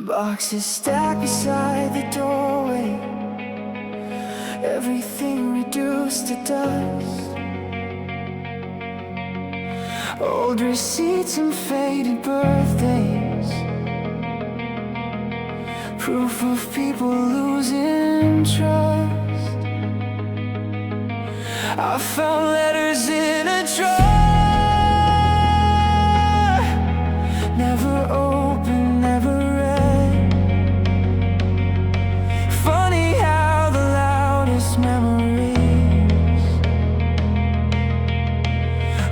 Boxes stacked beside the doorway, everything reduced to dust. Old receipts and faded birthdays, proof of people losing trust. I found letters in a drawer, never opened, never read. Funny how the loudest memories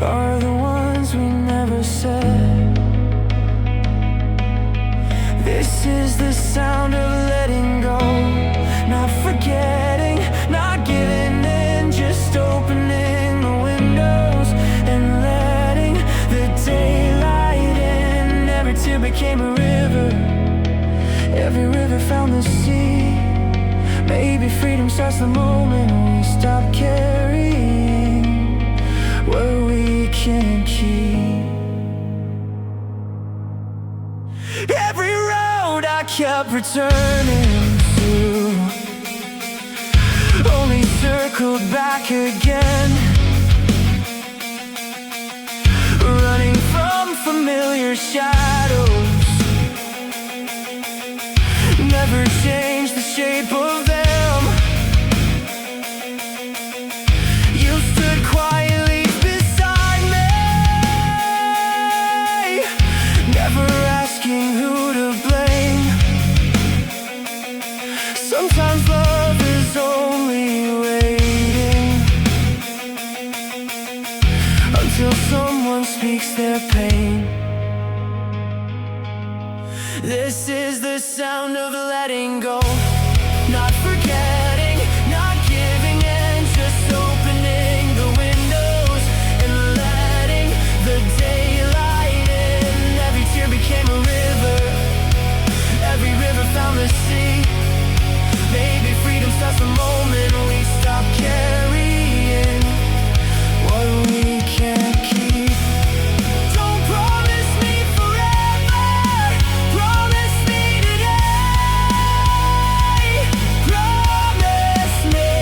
are the ones we never said. This is the sound of letting go, not forgetting, not giving in, just opening the windows and letting the daylight in. Every tear became a river, every river found the sea. Maybe freedom starts the moment we stop carrying what we can't keep. Every road I kept returning to only circled back again, running from familiar shadows, never changed the shape of them. You stood quietly beside me, never asking who to blame. Sometimes love is only waiting until someone speaks their pain. This is the sound of letting go, not forgetting, not giving in, just opening the windows and letting the daylight in. Every tear became a river, every river found the sea. Maybe freedom starts the moment we stop carrying what we can't keep. Don't promise me forever, promise me today. Promise me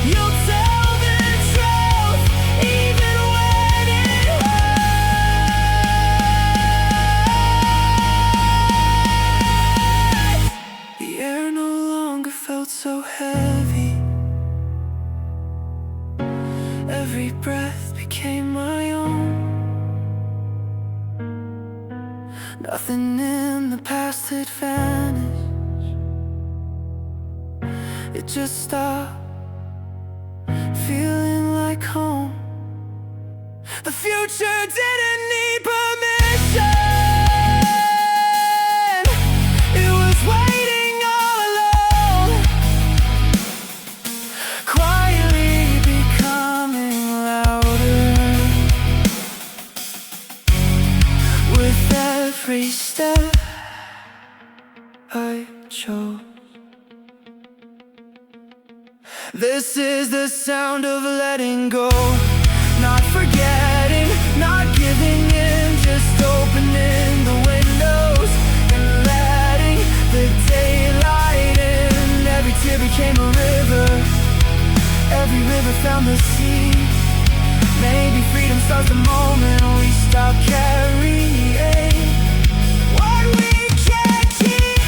you'll tell the truth even when it hurts. The air no longer felt so heavy, every breath became my own. Nothing in the past had vanished, it just stopped feeling like home. The future didn't need permission, it was waiting all alone, quietly becoming louder with every step I chose. This is the sound of letting go, not forgetting, not giving in, just opening the windows and letting the daylight in. Every tear became a river, every river found the sea. Maybe freedom starts the moment we stop carrying what we can't keep.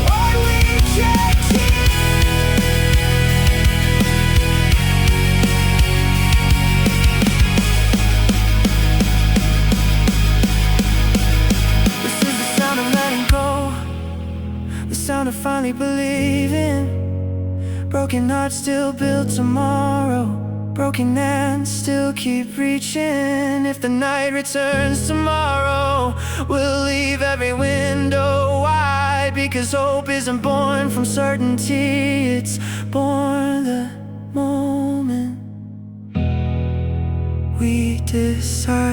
What we can't keep. This is the sound of letting go, the sound of finally believing. Broken hearts still build tomorrow, broken hands still keep reaching. If the night returns tomorrow, we'll leave every window wide, because hope isn't born from certainty, it's born the moment we decide.